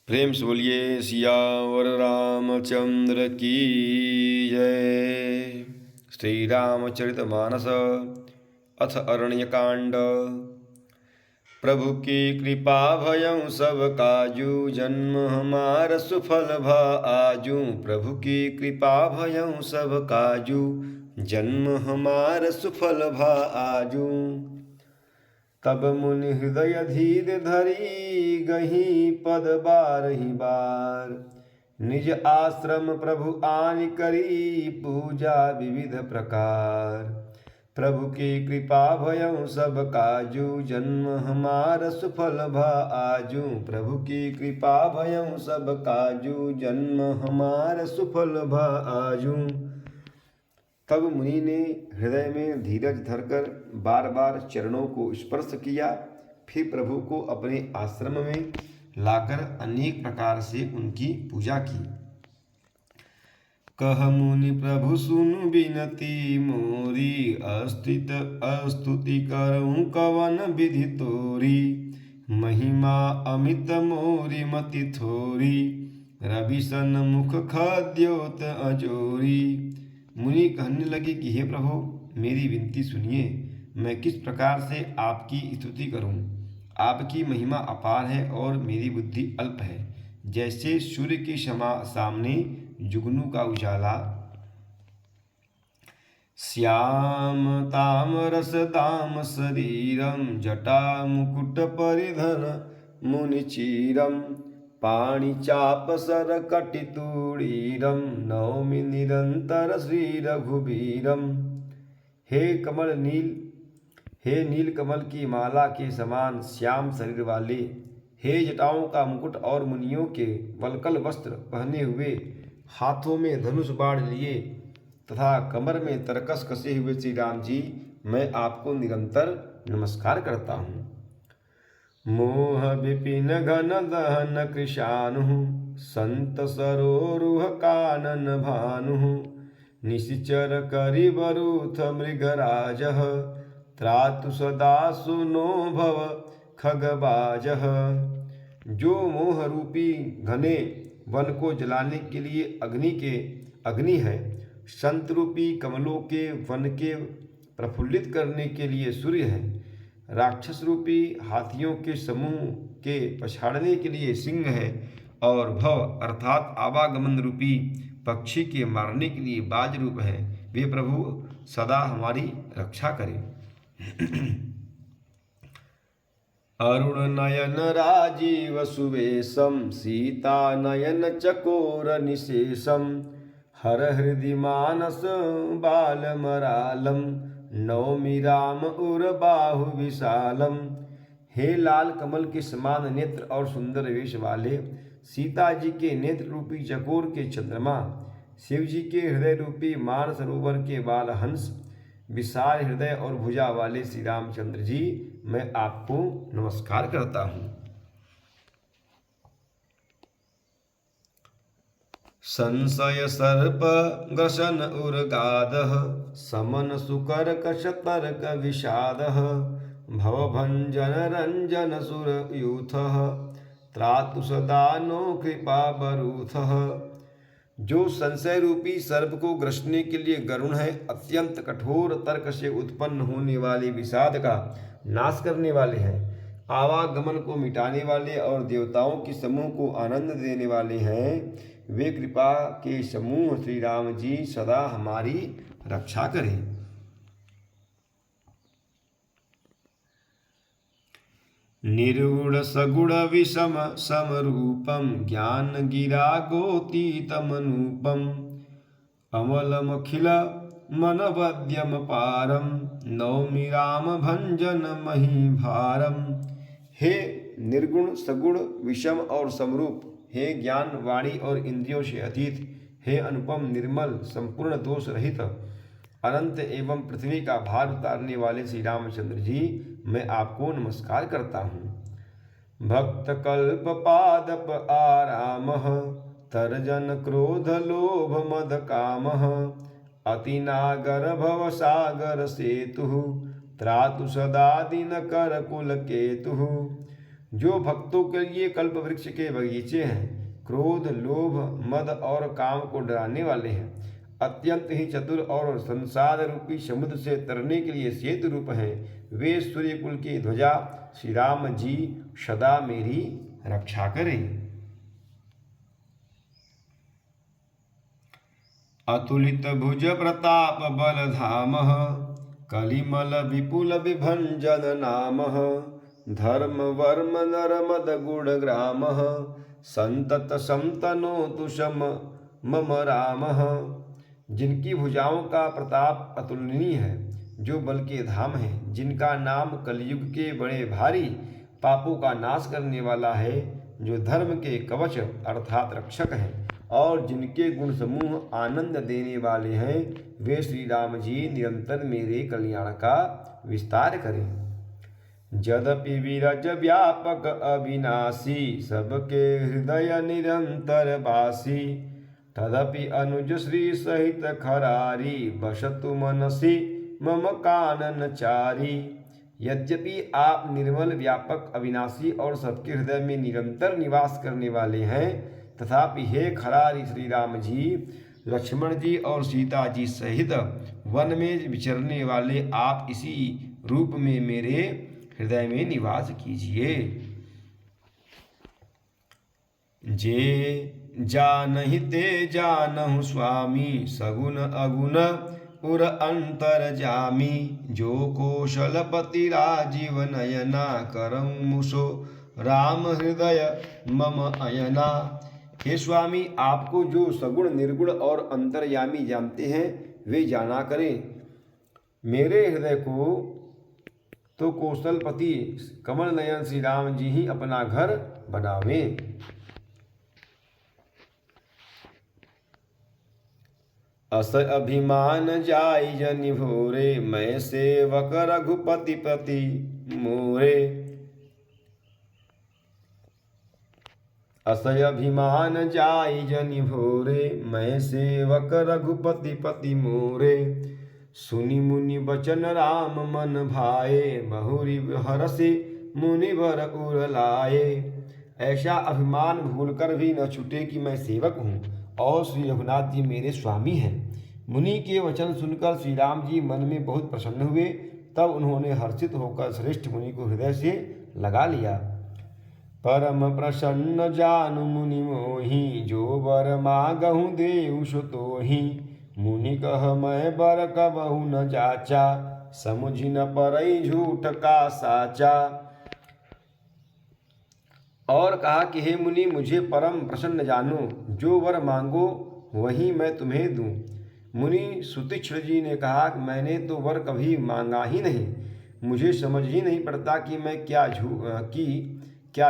प्रेम से बोलिए सियावर रामचंद्र की जय। श्री रामचरितमानस अथ अरण्यकांड। प्रभु की कृपा भयं सब काजू, जन्म हमार सुफल भा आजू। प्रभु की कृपा भयं सब काजू, जन्म हमार सुफल भा आजू। तब मुनि हृदय धीर धरी, गही पद बारहि बार। निज आश्रम प्रभु आनि करी, पूजा विविध प्रकार। प्रभु की कृपा भयं सब काजू, जन्म हमार सुफल भा आजू। प्रभु की कृपा भयं सब काजू, जन्म हमार सुफल भा आजू। तब मुनि ने हृदय में धीरज धरकर बार बार चरणों को स्पर्श किया। फिर प्रभु को अपने आश्रम में लाकर अनेक प्रकार से उनकी पूजा की। कह मुनि प्रभु सुनु बिनती मोरी, अस्तुति करऊं कवन विधि तोरी। महिमा अमित मोरी मति थोरी, रवि सन मुख खद्योत अजोरी। मुनि कहने लगे कि हे प्रभु, मेरी विनती सुनिए। मैं किस प्रकार से आपकी स्तुति करूं। आपकी महिमा अपार है और मेरी बुद्धि अल्प है। जैसे सूर्य के सामने जुगनू का उजाला। श्याम तामरस दाम शरीरम, जटा मुकुट परिधन मुनिचीरम। पाणि चाप सर कटितूणीरम, नौमि निरंतर श्री रघुबीरम। हे नील कमल की माला के समान श्याम शरीर वाले, हे जटाओं का मुकुट और मुनियों के वल्कल वस्त्र पहने हुए, हाथों में धनुष बाण लिए तथा कमर में तरकस कसे हुए श्री राम जी, मैं आपको निरंतर नमस्कार करता हूँ। मोह विपिन घन दहन कृशानु, संत सरोरुह कानन भानु। निशिचर करि बरूथ मृगराज, त्रातु सदा सुनो भव खगबाजः। जो मोह रूपी घने वन को जलाने के लिए अग्नि है, संत रूपी कमलों के वन के प्रफुल्लित करने के लिए सूर्य है, राक्षस रूपी हाथियों के समूह के पछाड़ने के लिए सिंह है, और भव अर्थात आवागमन रूपी पक्षी के मारने के लिए बाज रूप है। वे प्रभु सदा हमारी रक्षा करें। अरुण नयन राजीव सुवेशम, सीता नयन चकोर निशेषम। हर हृदि मानस बालमरालम, नौमि राम उर बाहु विशालम। हे लाल कमल के समान नेत्र और सुंदर वेश वाले, सीता जी के नेत्र रूपी चकोर के चंद्रमा, शिव जी के हृदय रूपी मान सरोवर के बाल हंस, विशाल हृदय और भुजा वाले श्री रामचंद्र जी, मैं आपको नमस्कार करता हूँ। संशय सर्प ग्रसन उर्गादः, समन सुकर कश तर्क विषादः। भवभंजन रंजन सुर यूथः, त्रातु सदा नो कृपा बरूथः। जो संशय रूपी सर्प को ग्रसने के लिए गरुण है, अत्यंत कठोर तर्क से उत्पन्न होने वाले विषाद का नाश करने वाले हैं, आवागमन को मिटाने वाले और देवताओं के समूह को आनंद देने वाले हैं, वे कृपा के समूह श्री राम जी सदा हमारी रक्षा करें। निर्गुण सगुण विषम समरूपम, ज्ञान गिरा गोतीतमनूपम। अमलमखिल मनवद्यम पारम, नौमि राम भंजन मही भारम। हे निर्गुण सगुण विषम और समरूप, हे ज्ञान वाणी और इंद्रियों से अतीत, हे अनुपम निर्मल संपूर्ण दोष रहित, अनंत एवं पृथ्वी का भार उतारने वाले श्री रामचंद्र जी, मैं आपको नमस्कार करता हूँ। भक्त कल्प पादप आरामः, तर्जन क्रोध लोभ मद कामः। अति नागर भव सागर सेतु, त्रातु सदा दिन कर कुल केतु। जो भक्तों के लिए कल्प वृक्ष के बगीचे हैं, क्रोध, लोभ, मद और काम को डराने वाले हैं, अत्यंत ही चतुर और संसार रूपी समुद्र से तरने के लिए सेतु रूप हैं, वे सूर्य कुल की ध्वजा श्री राम जी सदा मेरी रक्षा करें। अतुलित भुज प्रताप बल धाम, कलिमल विपुल विभंजन नाम, धर्म वर्म नर मद गुण ग्राम, संतत समतनोतु सम मम राम। जिनकी भुजाओं का प्रताप अतुलनीय है, जो बल के धाम है, जिनका नाम कलयुग के बड़े भारी पापों का नाश करने वाला है, जो धर्म के कवच अर्थात रक्षक हैं, और जिनके गुण समूह आनंद देने वाले हैं, वे श्री राम जी निरंतर मेरे कल्याण का विस्तार करें। यद्यपि विरज व्यापक अविनाशी, सबके हृदय निरंतर वासी, तदपि अनुज श्री सहित खरारी, बसतु मनसि मम कानन चारी। यद्यपि आप निर्मल, व्यापक, अविनाशी और सबके हृदय में निरंतर निवास करने वाले हैं, तथापि हे खरारी श्री राम जी, लक्ष्मण जी और सीता जी सहित वन में विचरने वाले आप इसी रूप में मेरे हृदय में निवास कीजिए। जे जानहि ते जानहु स्वामी, सगुन अगुन उर अंतर जामी, जो कौशलपति राजीव नयना, करऊँ मुसो राम हृदय मम अयना। हे स्वामी, आपको जो सगुण, निर्गुण और अंतर्यामी जानते हैं, वे जाना करें। मेरे हृदय को तो कौशलपति कमल नयन श्री राम जी ही अपना घर बनावें। अस अभिमान जाई जनि भोरे, मैं सेवक रघुपति पति मोरे। अस अभिमान जाई जनि भोरे, मैं सेवक रघुपति पति मोरे। सुनि मुनि बचन राम मन भाए, बहुरी हरसि मुनिवर उर लाए। ऐसा अभिमान भूलकर भी न छूटे कि मैं सेवक हूँ और श्री रघुनाथ जी मेरे स्वामी हैं। मुनि के वचन सुनकर श्री राम जी मन में बहुत प्रसन्न हुए। तब उन्होंने हर्षित होकर श्रेष्ठ मुनि को हृदय से लगा लिया। परम प्रसन्न जानु मुनि मोहि, जो वर मांगहु देउ सो तोहि। मुनि कह मैं बर कबहु न जाचा, समुझि न परई झूठ का साचा। और कहा कि हे मुनि, मुझे परम प्रसन्न जानो, जो वर मांगो वही मैं तुम्हें दूं। मुनि सुतीक्ष्ण जी ने कहा, मैंने तो वर कभी मांगा ही नहीं, मुझे समझ ही नहीं पड़ता कि मैं क्या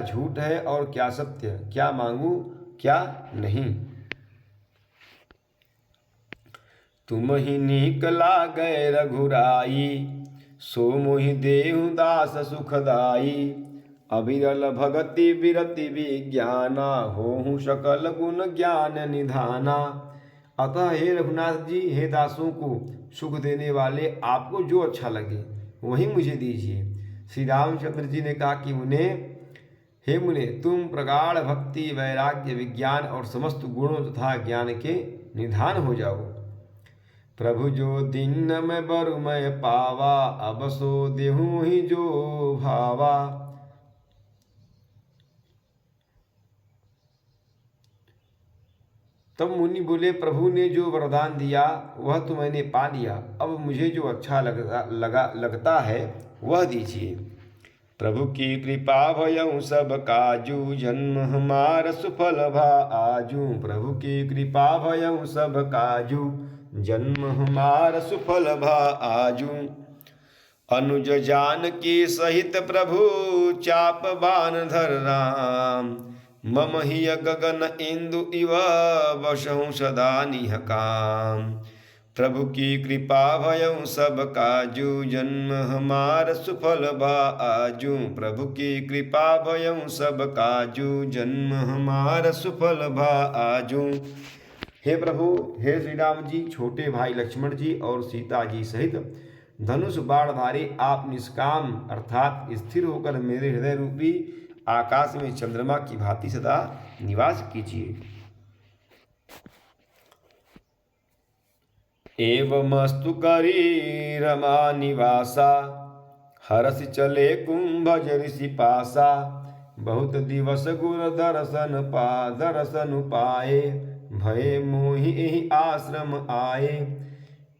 झूठ है और क्या सत्य, क्या मांगू क्या नहीं। तुम ही नीक लागै रघुराई, सो मोहि देहु दास सुखदाई। अविरल भगति विरति विज्ञाना, होहु सकल गुण ज्ञान निधाना। अतः हे रघुनाथ जी, हे दासों को सुख देने वाले, आपको जो अच्छा लगे वही मुझे दीजिए। श्री रामचंद्र जी ने कहा कि हे मुने, तुम प्रगाढ़ भक्ति, वैराग्य, विज्ञान और समस्त गुणों तथा ज्ञान के निधान हो जाओ। प्रभु जो दिन में बरु मैं पावा, अब सो देहूँ ही जो भावा। तब मुनि बोले, प्रभु ने जो वरदान दिया वह तो मैंने पा लिया, अब मुझे जो अच्छा लगता है वह दीजिए। प्रभु की कृपा भयउ सब काजू, जन्म हमार सुफल भा आजू। प्रभु की कृपा भयउ सब काजू, जन्म हमार सुफल भा आजू। अनुज जानकी सहित प्रभु, चाप बान धर राम। मम हिय गगन इंदु इव, बसहु सदा निह काम। प्रभु की कृपा भयउ सब काजू, जन्म हमार सुफल भा आजू। प्रभु की कृपा भयउ सब काजू, जन्म हमार सुफल भा आजू। हे प्रभु, हे श्री राम जी, छोटे भाई लक्ष्मण जी और सीता जी सहित धनुष बाणधारी आप निष्काम अर्थात स्थिर होकर मेरे हृदय रूपी आकाश में चंद्रमा की भांति सदा निवास कीजिए। एवमस्तु करी रमा निवासा, हरसि चले कुंभज ऋषि पासा। बहुत दिवस गुर दर्शन पाए, भय मोहि एहि आश्रम आए।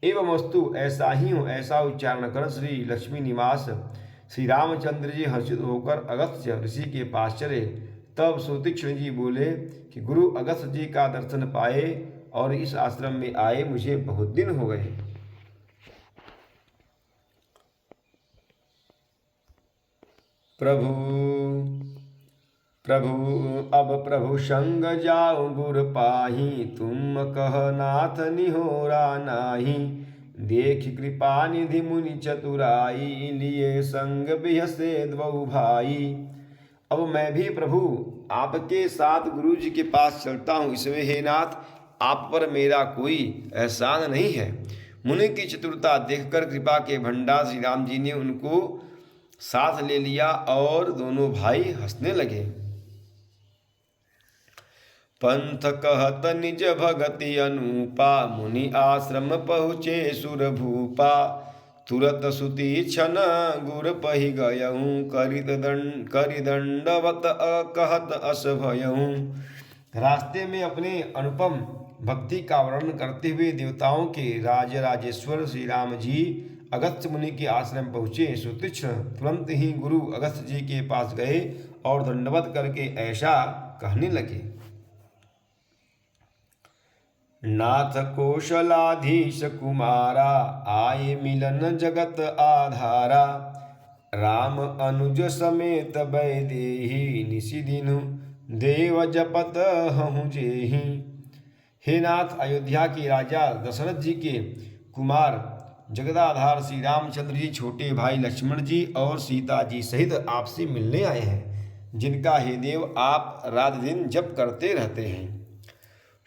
एवमस्तु ऐसा ही हो, ऐसा उच्चारण कर श्री लक्ष्मी निवास श्री रामचंद्र जी हर्षित होकर अगस्त्य ऋषि के पास चले। तब सुतीक्ष्ण जी बोले कि गुरु अगस्त्य जी का दर्शन पाए और इस आश्रम में आए मुझे बहुत दिन हो गए। अब प्रभु संग जाओ गुर पाही, तुम कह नाथ निहोरा नाही। देख कृपा निधि मुनि चतुराई, लिए संग बिहसे द्वौ भाई। अब मैं भी प्रभु आपके साथ गुरु जी के पास चलता हूँ, इसमें हे नाथ आप पर मेरा कोई एहसान नहीं है। मुनि की चतुरता देखकर कृपा के भंडार श्री राम जी ने उनको साथ ले लिया और दोनों भाई हंसने लगे। पंथ कहत निज भगति अनूपा, मुनि आश्रम पहुँचे सुर भूपा। तुरत सुती छन गुर पहि गयहूँ, करि दंडवत कहत अस भयहूँ। रास्ते में अपने अनुपम भक्ति का वर्णन करते हुए देवताओं के राजेश्वर श्री राम जी अगस्त्य मुनि के आश्रम पहुँचे। सुतीक्ष्ण तुरंत ही गुरु अगस्त्य जी के पास गए और दंडवत करके ऐसा कहने लगे। नाथ कौशलाधीश कुमारा, आए मिलन जगत आधारा। राम अनुज समेत वैदेही, निशि दिनु देव जपत हूँ जेहि। हे नाथ, अयोध्या के राजा दशरथ जी के कुमार जगदाधार श्री रामचंद्र जी, छोटे भाई लक्ष्मण जी और सीता जी सहित आपसे मिलने आए हैं, जिनका हे देव आप रात दिन जप करते रहते हैं।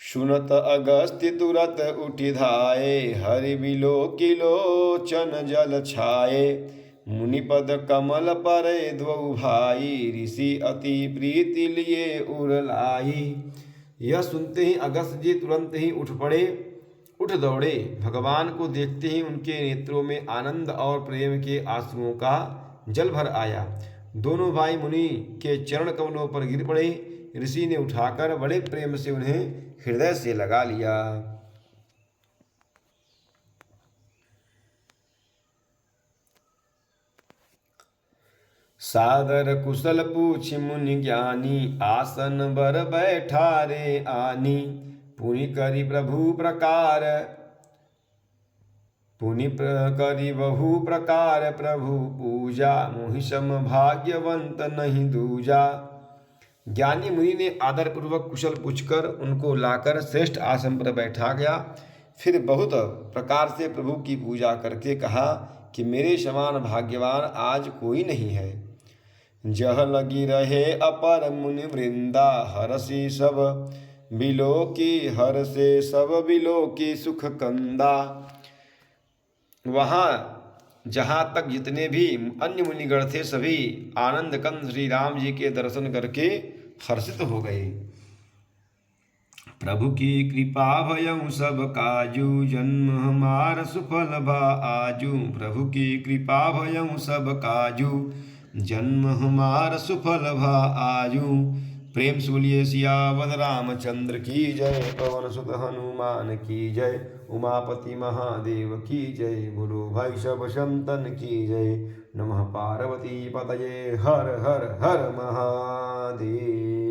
सुनत अगस्त्य तुरत उठि धाये, हरि बिलोकि लोचन जल छाये। मुनिपद कमल परे द्वौ भाई, ऋषि अति प्रीति लिए उर लाई। यह सुनते ही अगस्त्य जी तुरंत ही उठ दौड़े। भगवान को देखते ही उनके नेत्रों में आनंद और प्रेम के आंसुओं का जल भर आया। दोनों भाई मुनि के चरण कमलों पर गिर पड़े। ऋषि ने उठाकर बड़े प्रेम से उन्हें हृदय से लगा लिया। सादर कुशल पूछि मुनि ज्ञानी, आसन बर बैठारे आनी। पुनि करि बहु प्रकार प्रभु पूजा, मोहि सम भाग्यवंत नहीं दूजा। ज्ञानी मुनि ने आदर पूर्वक कुशल पूछकर उनको लाकर श्रेष्ठ आसन पर बैठा गया। फिर बहुत प्रकार से प्रभु की पूजा करके कहा कि मेरे समान भाग्यवान आज कोई नहीं है। जह लगी रहे अपर मुनि वृंदा, हरसि सब बिलो की सुख कंदा। वहाँ जहाँ तक जितने भी अन्य मुनिगण थे सभी आनंद कंद श्री राम जी के दर्शन करके हर्षित हो गए। प्रभु की कृपा भयउ सब काजू, जन्म हमार सुफल भा आजू। प्रभु की कृपा भयउ सब काजू, जन्म हमार सुफल भा आजू। प्रेम से बोलिए सियावर रामचंद्र की जय, पवन सुत हनुमान की जय, उमापति महादेव की जय, बोलो भाई सब संतन की जय। नमः पार्वती पतये, हर हर हर महादेव।